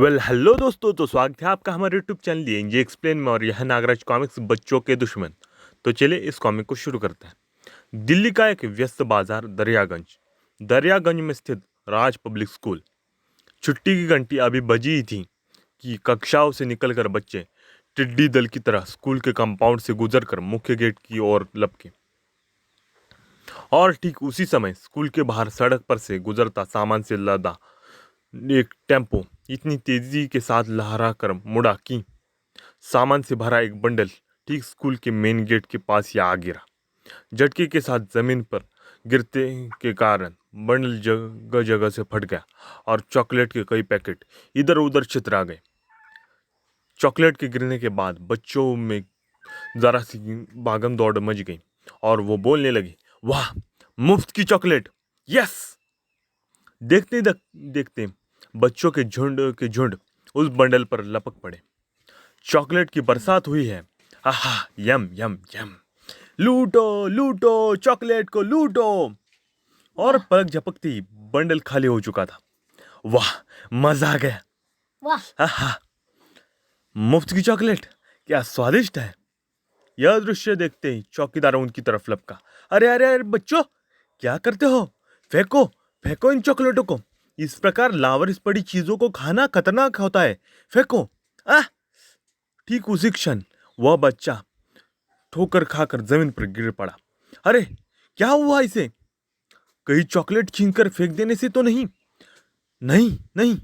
Hello दोस्तों। तो स्वागत है आपका हमारे यूट्यूब चैनल ये एक्सप्लेन में। और यह नागराज कॉमिक्स बच्चों के दुश्मन। तो चलिए इस कॉमिक को शुरू करते हैं। दिल्ली का एक व्यस्त बाजार दरियागंज में स्थित राज पब्लिक स्कूल। छुट्टी की घंटी अभी बजी ही थी कि कक्षाओं से निकलकर बच्चे टिड्डी दल की तरह स्कूल के कंपाउंड से गुजरकर मुख्य गेट की ओर लपके। और ठीक उसी समय स्कूल के बाहर सड़क पर से गुजरता सामान से लदा एक टेम्पो इतनी तेजी के साथ लहरा कर मुड़ा कि सामान से भरा एक बंडल ठीक स्कूल के मेन गेट के पास ही आ गिरा। झटके के साथ जमीन पर गिरते के कारण बंडल जगह जगह से फट गया और चॉकलेट के कई पैकेट इधर उधर छितरा गए। चॉकलेट के गिरने के बाद बच्चों में जरा सी भागम दौड़ मच गई और वो बोलने लगे, वाह, मुफ्त की चॉकलेट, यस। देखते बच्चों के झुंड उस बंडल पर लपक पड़े। चॉकलेट की बरसात हुई है। आहा, यम यम यम। लूटो लूटो, चॉकलेट को लूटो। और वाह पलक झपकते ही बंडल खाली हो चुका था। वाह, मजा आ गया। वाह। आहा, मुफ्त की चॉकलेट क्या स्वादिष्ट है। यह दृश्य देखते ही चौकीदार उनकी तरफ लपका। अरे अरे अरे बच्चों, क्या करते हो? फेंको, फेंको इन चॉकलेटों को। इस प्रकार लावारिस पड़ी चीजों को खाना खतरनाक होता है। फेंको। आह! ठीक उसी क्षण वह बच्चा ठोकर खाकर जमीन पर गिर पड़ा। अरे, क्या हुआ इसे? कहीं चॉकलेट छीनकर फेंक देने से तो नहीं? नहीं नहीं।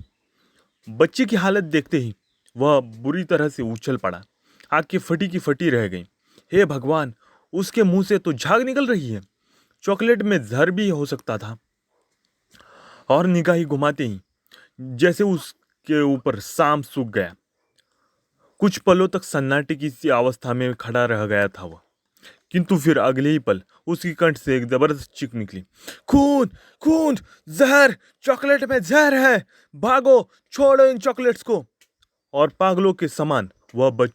बच्चे की हालत देखते ही वह बुरी तरह से उछल पड़ा। आंखें फटी की फटी रह गईं। हे भगवान, उसके मुंह से तो झाग निकल रही है। चॉकलेट में जहर भी हो सकता था। और निगाही घुमाते ही जैसे उसके ऊपर सांप सूख गया। कुछ पलों तक सन्नाटे की सी अवस्था में खड़ा रह गया था वह। किंतु फिर अगले ही पल उसकी कंठ से एक जबरदस्त चीख निकली। खून, खून, जहर, चॉकलेट में जहर है। भागो, छोड़ो इन चॉकलेट्स को। और पागलों के समान वह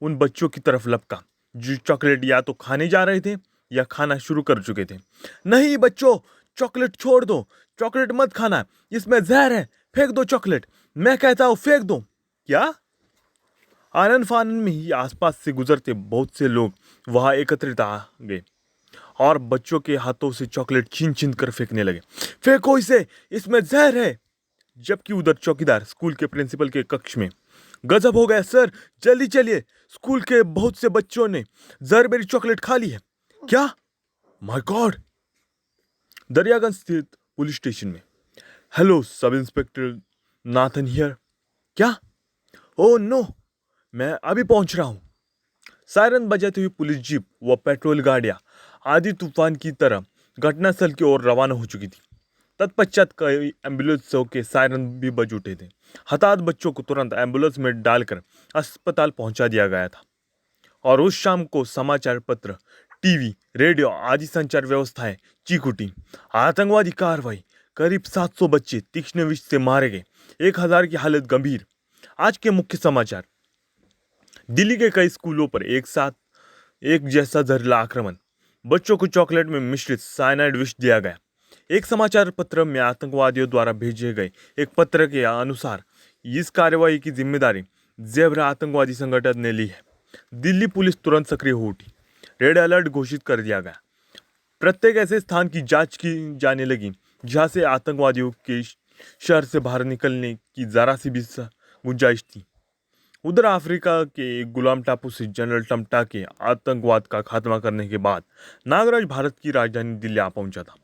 उन बच्चों की तरफ लपका जो चॉकलेट या तो खाने जा रहे थे या खाना शुरू कर चुके थे। नहीं बच्चों, चॉकलेट छोड़ दो। चॉकलेट मत खाना, इसमें जहर है। फेंक दो चॉकलेट, मैं कहता हूं फेंक दो। क्या? आनन फानन में ही आसपास से गुजरते बहुत से लोग वहां एकत्रित आ गए और बच्चों के हाथों से चॉकलेट छीन छीन कर फेंकने लगे। फेंको इसे, इसमें जहर है। जबकि उधर चौकीदार स्कूल के प्रिंसिपल के कक्ष में, गजब हो गया सर, जल्दी चलिए, स्कूल के बहुत से बच्चों ने जहर मेरी चॉकलेट खा ली है। क्या? My God. दरियागंज स्थित पुलिस स्टेशन में। Hello sub inspector Nathan here. क्या? ओ नो, मैं अभी पहुंच रहा हूं। सायरन बजाती हुई पुलिस जीप व पेट्रोल गाड़ियां आधी तूफान की तरह घटनास्थल की ओर रवाना हो चुकी थी। तत्पश्चात कई एम्बुलेंसों के सायरन भी बज उठे थे। हताहत बच्चों को तुरंत एम्बुलेंस में डालकर अस्पताल पहुंचा दिया गया था। और उस शाम को समाचार पत्र, टीवी, रेडियो आदि संचार व्यवस्थाएं चीख उठी। आतंकवादी कार्रवाई, करीब 700 बच्चे तीक्ष्ण विष से मारे गए, 1000 की हालत गंभीर। आज के मुख्य समाचार। दिल्ली के कई स्कूलों पर एक साथ एक जैसा जहरीला आक्रमण। बच्चों को चॉकलेट में मिश्रित साइनाइड विष दिया गया। एक समाचार पत्र में आतंकवादियों द्वारा भेजे गए एक पत्र के अनुसार इस कार्रवाई की जिम्मेदारी ज़ेबरा आतंकवादी संगठन ने ली है। दिल्ली पुलिस तुरंत सक्रिय हो उठी। रेड अलर्ट घोषित कर दिया गया। प्रत्येक ऐसे स्थान की जांच की जाने लगी जहां से आतंकवादियों के शहर से बाहर निकलने की जरा सी भी गुंजाइश थी। उधर अफ्रीका के एक गुलाम टापू से जनरल टमटा के आतंकवाद का खात्मा करने के बाद नागराज भारत की राजधानी दिल्ली आ पहुंचा था।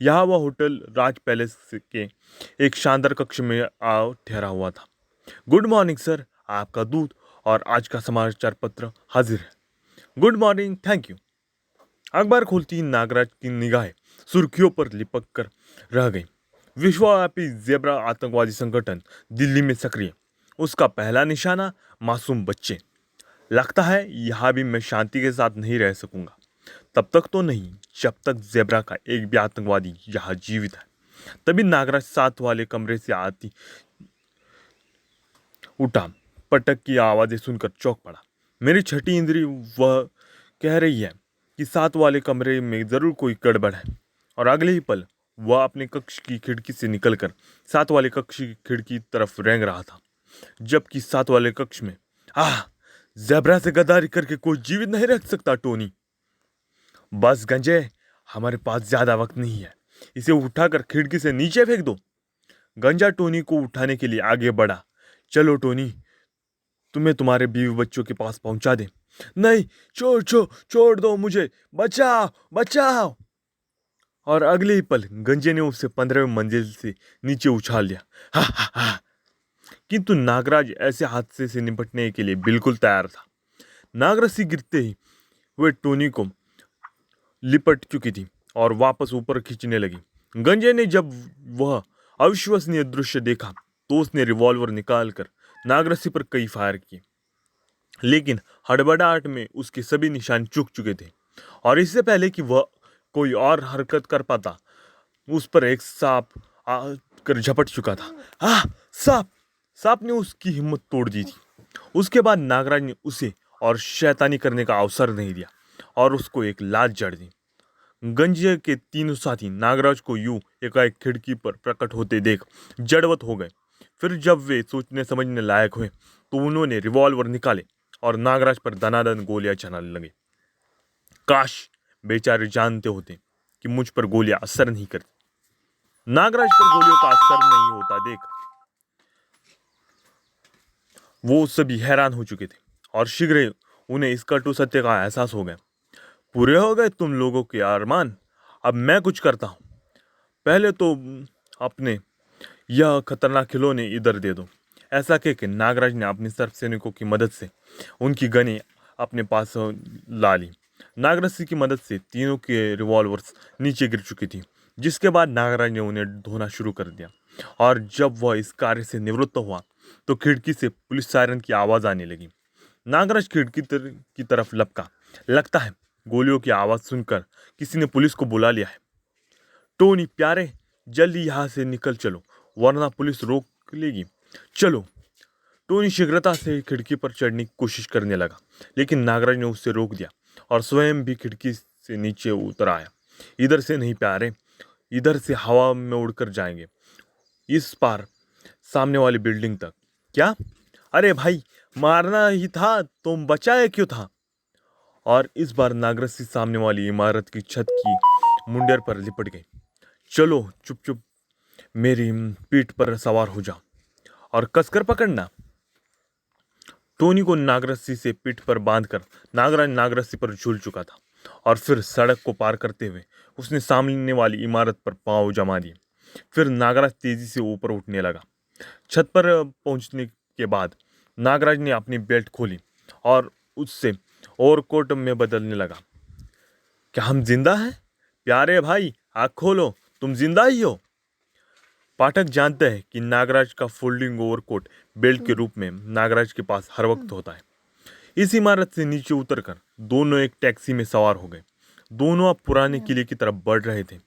यहाँ वह होटल राज पैलेस के एक शानदार कक्ष में आ ठहरा हुआ था। गुड मॉर्निंग सर, आपका दूध और आज का समाचार पत्र हाजिर है। Good morning, thank you. अखबार खोलती ही नागराज की निगाहें सुर्खियों पर लिपक कर रह गई। विश्वव्यापी ज़ेबरा आतंकवादी संगठन दिल्ली में सक्रिय। उसका पहला निशाना मासूम बच्चे। लगता है यहाँ भी मैं शांति के साथ नहीं रह सकूंगा। तब तक तो नहीं जब तक ज़ेबरा का एक भी आतंकवादी यहाँ जीवित है। तभी नागराज साथ वाले कमरे से आती उठा। पटक की आवाज़ें सुनकर चौंक पड़ा। मेरी छठी इंद्री वह कह रही है कि साथ वाले कमरे में ज़रूर कोई गड़बड़ है। और अगले ही पल वह अपने कक्ष की खिड़की से निकलकर साथ वाले कक्ष की खिड़की तरफ रेंग रहा था। जबकि साथ वाले कक्ष में ज़ेब्रा से गद्दारी करके कोई जीवित नहीं रख सकता टोनी। बस गंजे, हमारे पास ज्यादा वक्त नहीं है, इसे उठाकर खिड़की से नीचे फेंक दो। गंजा टोनी को उठाने के लिए आगे बढ़ा। चलो टोनी, तुम्हें तुम्हारे बीवी बच्चों के पास पहुंचा दे। नहीं, छोड़ दो मुझे, बचाओ बचाओ। और अगले ही पल गंजे ने उसे 15वीं मंजिल से नीचे उछाल दिया। हा हा हा। किंतु नागराज ऐसे हादसे से निपटने के लिए बिल्कुल तैयार था। नागरस्सी गिरते ही वे टोनी को लिपट चुकी थी और वापस ऊपर खींचने लगी। गंजे ने जब वह अविश्वसनीय दृश्य देखा तो उसने रिवॉल्वर निकालकर नागरस्सी पर कई फायर किए, लेकिन हड़बड़ाहट में उसके सभी निशान चूक चुके थे और इससे पहले कि वह कोई और हरकत कर पाता, उस पर एक सांप आकर झपट चुका था। सांप! सांप ने उसकी हिम्मत तोड़ दी थी। उसके बाद नागराज ने उसे और शैतानी करने का अवसर नहीं दिया और उसको एक लात जड़ दी। गंजे के तीनों साथी नागराज को यूं एकाएक खिड़की पर प्रकट होते देख जड़वत हो गए। फिर जब वे सोचने समझने लायक हुए तो उन्होंने रिवॉल्वर निकाले और नागराज पर दनादन गोलियां चलाने लगे। काश बेचारे जानते होते कि मुझ पर गोलियां असर नहीं करती। नागराज पर गोलियों का असर नहीं होता देख वो सभी हैरान हो चुके थे और शीघ्र ही उन्हें इस कटु सत्य का एहसास हो गया। पूरे हो गए तुम लोगों के अरमान, अब मैं कुछ करता हूँ। पहले तो अपने यह खतरनाक खिलौने इधर दे दो। ऐसा कह के नागराज ने अपने सर्प सैनिकों की मदद से उनकी गनें अपने पास ला ली। नागरस्सी की मदद से तीनों के रिवॉल्वर्स नीचे गिर चुकी थी, जिसके बाद नागराज ने उन्हें धोना शुरू कर दिया। और जब वह इस कार्य से निवृत्त हुआ तो खिड़की से पुलिस सायरन की आवाज़ आने लगी। नागराज खिड़की की तरफ लपका। लगता है गोलियों की आवाज़ सुनकर किसी ने पुलिस को बुला लिया है। टोनी प्यारे, जल्दी यहाँ से निकल चलो, वरना पुलिस रोक लेगी। चलो। टोनी शीघ्रता से खिड़की पर चढ़ने की कोशिश करने लगा, लेकिन नागराज ने उससे रोक दिया और स्वयं भी खिड़की से नीचे उतर आया। इधर से नहीं प्यारे, इधर से हवा में उड़कर जाएंगे, इस पार सामने वाली बिल्डिंग तक। क्या? अरे भाई, मारना ही था, तुम बचाए क्यों था? और इस बार नागरस्सी सामने वाली इमारत की छत की मुंडेर पर लिपट गई। चलो चुप चुप मेरी पीठ पर सवार हो जाओ और कसकर पकड़ना। टोनी को नागरस्सी से पीठ पर बांधकर नागराज नागरस्सी पर झूल चुका था और फिर सड़क को पार करते हुए उसने सामने वाली इमारत पर पांव जमा दिए। फिर नागराज तेजी से ऊपर उठने लगा। छत पर पहुंचने के बाद नागराज ने अपनी बेल्ट खोली और उससे ओवरकोट में बदलने लगा। क्या हम जिंदा हैं? प्यारे भाई, आँख खोलो, तुम जिंदा ही हो। पाठक जानते हैं कि नागराज का फोल्डिंग ओवरकोट बेल्ट के रूप में नागराज के पास हर वक्त होता है। इस इमारत से नीचे उतरकर दोनों एक टैक्सी में सवार हो गए। दोनों अब पुराने किले की तरफ बढ़ रहे थे।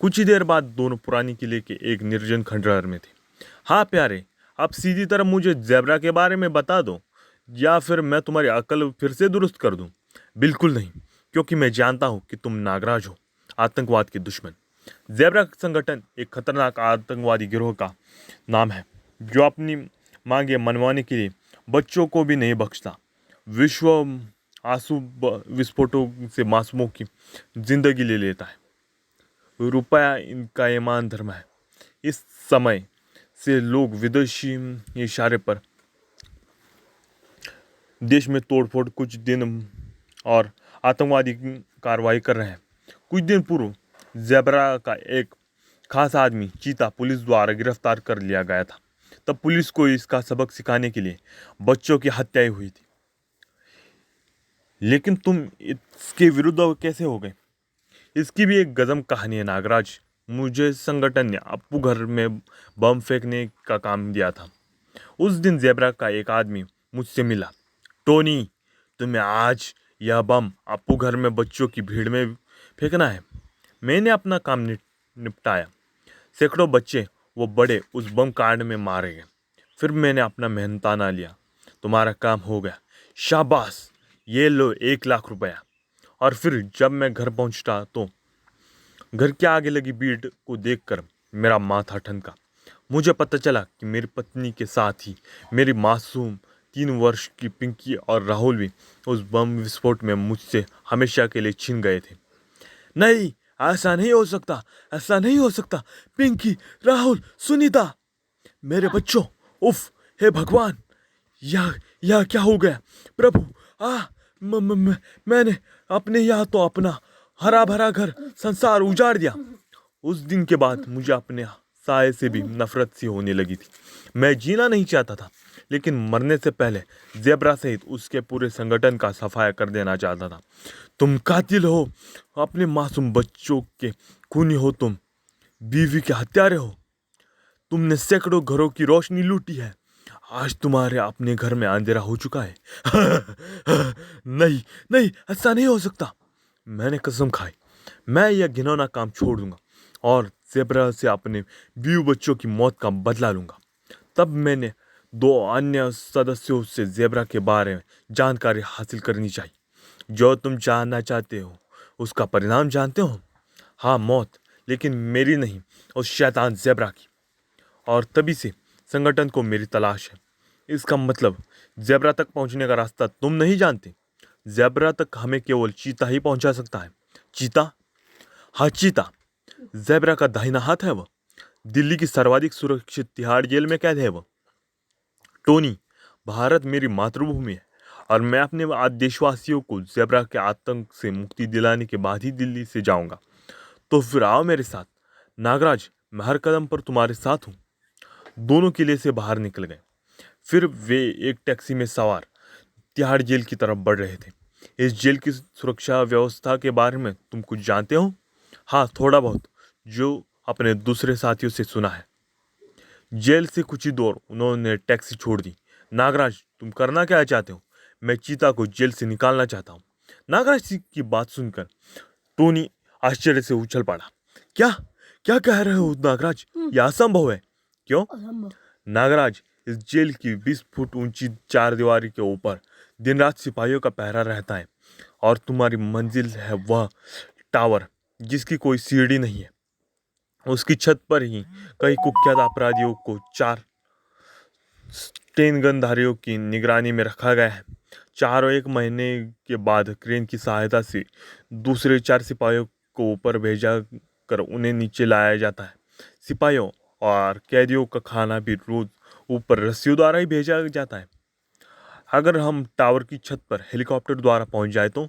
कुछ ही देर बाद दोनों पुराने किले के एक निर्जन खंडहर में थे। हाँ प्यारे, अब सीधी तरह मुझे ज़ेब्रा के बारे में बता दो, या फिर मैं तुम्हारी अकल फिर से दुरुस्त कर दूं। बिल्कुल नहीं, क्योंकि मैं जानता हूं कि तुम नागराज हो, आतंकवाद के दुश्मन। ज़ेब्रा संगठन एक खतरनाक आतंकवादी गिरोह का नाम है जो अपनी मांगे मनवाने के लिए बच्चों को भी नहीं बख्शता। विश्व आंसू विस्फोटों से मासूमों की जिंदगी ले लेता है। रुपया इनका ईमान धर्म है। इस समय से लोग विदेशी इशारे पर देश में तोड़फोड़ कुछ दिन और आतंकवादी कार्रवाई कर रहे हैं। कुछ दिन पूर्व ज़ेब्रा का एक खास आदमी चीता पुलिस द्वारा गिरफ्तार कर लिया गया था। तब पुलिस को इसका सबक सिखाने के लिए बच्चों की हत्याएं हुई थी। लेकिन तुम इसके विरुद्ध कैसे हो गए? इसकी भी एक गजब कहानी है नागराज। मुझे संगठन ने अप्पू घर में बम फेंकने का काम दिया था। उस दिन ज़ेब्रा का एक आदमी मुझसे मिला। टोनी, तुम्हें आज यह बम अप्पू घर में बच्चों की भीड़ में फेंकना है। मैंने अपना काम निपटाया। सैकड़ों बच्चे वो बड़े उस बम कांड में मारे गए। फिर मैंने अपना मेहनताना लिया। तुम्हारा काम हो गया, शाबाश, ये लो 1 लाख रुपया। और फिर जब मैं घर पहुंचा तो घर के आगे लगी भीड़ को देखकर मेरा माथा ठनका। मुझे पता चला कि मेरी पत्नी के साथ ही मेरी मासूम 3 वर्ष की पिंकी और राहुल भी उस बम विस्फोट में मुझसे हमेशा के लिए छिन गए थे। नहीं, ऐसा नहीं हो सकता, ऐसा नहीं हो सकता। पिंकी, राहुल, सुनीता, मेरे बच्चों, उफ, हे भगवान, यह क्या हो गया? प्रभु, आ म, म, म, मैंने अपने यहाँ तो अपना हरा भरा घर संसार उजाड़ दिया। उस दिन के बाद मुझे अपने साय से भी नफरत सी होने लगी थी। मैं जीना नहीं चाहता था, लेकिन मरने से पहले ज़ेब्रा सहित उसके पूरे संगठन का सफाया कर देना चाहता था। तुम कातिल हो, अपने मासूम बच्चों के खूनी हो, तुम बीवी के हत्यारे हो। तुमने सैकड़ों घरों की रोशनी लूटी है। आज तुम्हारे अपने घर में अंधेरा हो चुका है। नहीं, नहीं, ऐसा नहीं हो सकता। मैंने कसम खाई, मैं यह घिनौना काम छोड़ दूंगा और ज़ेब्रा से अपने बीवी बच्चों की मौत का बदला लूंगा। तब मैंने 2 अन्य सदस्यों से ज़ेब्रा के बारे में जानकारी हासिल करनी चाहिए। जो तुम जानना चाहते हो उसका परिणाम जानते हो? हाँ, मौत, लेकिन मेरी नहीं, उस शैतान ज़ेब्रा की। और तभी से संगठन को मेरी तलाश है। इसका मतलब ज़ेब्रा तक पहुंचने का रास्ता तुम नहीं जानते। ज़ेब्रा तक हमें केवल चीता ही पहुंचा सकता है। चीता? हाँ, चीता। ज़ेब्रा का दाहिना हाथ है वह। दिल्ली की सर्वाधिक सुरक्षित तिहाड़ जेल में कैद है वह। टोनी, भारत मेरी मातृभूमि है और मैं अपने देशवासियों को ज़ेब्रा के आतंक से मुक्ति दिलाने के बाद ही दिल्ली से जाऊंगा। तो फिर आओ मेरे साथ। नागराज, मैं हर कदम पर तुम्हारे साथ हूँ। दोनों किले से बाहर निकल गए। फिर वे एक टैक्सी में सवार तिहाड़ जेल की तरफ बढ़ रहे थे। इस जेल की सुरक्षा व्यवस्था के बारे में तुम कुछ जानते हो? हाँ, थोड़ा बहुत, जो अपने दूसरे साथियों से सुना है। जेल से कुछ ही दूर उन्होंने टैक्सी छोड़ दी। नागराज, तुम करना क्या चाहते हो? मैं चीता को जेल से निकालना चाहता हूँ। नागराज की बात सुनकर टोनी आश्चर्य से उछल पड़ा। क्या क्या कह रहे हो नागराज? यह असंभव है। क्यों? नागराज, इस जेल की 20 फुट ऊंची 4 दीवारी के ऊपर दिन रात सिपाहियों का पहरा रहता है और तुम्हारी मंजिल है वह टावर जिसकी कोई सीढ़ी नहीं है। उसकी छत पर ही कई कुख्यात अपराधियों को 4 स्टेन गनधारियों की निगरानी में रखा गया है। चारों 1 महीने के बाद क्रेन की सहायता से दूसरे 4 सिपाहियों को ऊपर भेजा कर उन्हें नीचे लाया जाता है। सिपाहियों और कैदियों का खाना भी रोज ऊपर रस्सियों द्वारा ही भेजा जाता है। अगर हम टावर की छत पर हेलीकॉप्टर द्वारा पहुंच जाए तो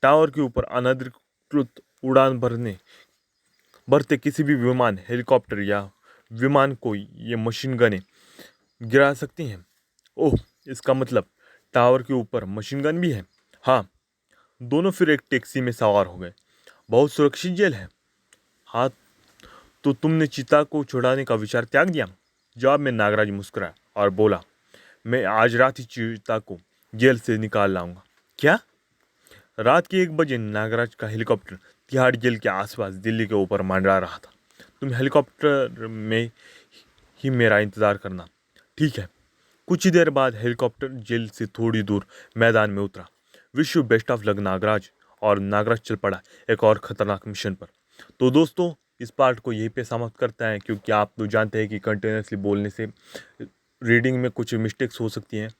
टावर के ऊपर अनधिकृत उड़ान भरते किसी भी विमान, हेलीकॉप्टर या विमान को ये मशीन गनें गिरा सकती हैं। ओह, इसका मतलब टावर के ऊपर मशीन गन भी है। हाँ। दोनों फिर एक टैक्सी में सवार हो गए। बहुत सुरक्षित जेल है। हाँ, तो तुमने चीता को छुड़ाने का विचार त्याग दिया? जवाब में नागराज मुस्कुराया और बोला, मैं आज रात ही चीता को जेल से निकाल लाऊंगा। क्या? रात के 1 बजे नागराज का हेलीकॉप्टर तिहाड़ जेल के आसपास दिल्ली के ऊपर मंडरा रहा था। तुम हेलीकॉप्टर में ही मेरा इंतज़ार करना, ठीक है? कुछ ही देर बाद हेलीकॉप्टर जेल से थोड़ी दूर मैदान में उतरा। Wish you best of luck Nagraj. और नागराज चल पड़ा एक और ख़तरनाक मिशन पर। तो दोस्तों, इस पार्ट को यहीं पे समाप्त करते हैं, क्योंकि आप तो जानते हैं कि कंटिन्यूसली बोलने से रीडिंग में कुछ मिस्टेक्स हो सकती हैं।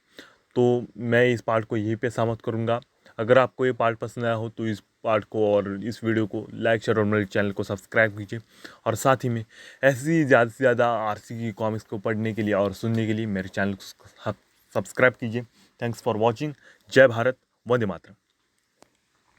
तो मैं इस पार्ट को यहीं पे समाप्त करूँगा। अगर आपको ये पार्ट पसंद आया हो तो इस पार्ट को और इस वीडियो को लाइक, शेयर और मेरे चैनल को सब्सक्राइब कीजिए। और साथ ही में ऐसी ज़्यादा से ज़्यादा आरसी की कॉमिक्स को पढ़ने के लिए और सुनने के लिए मेरे चैनल को सब्सक्राइब कीजिए। Thanks for watching. जय भारत, वंदे मातरम।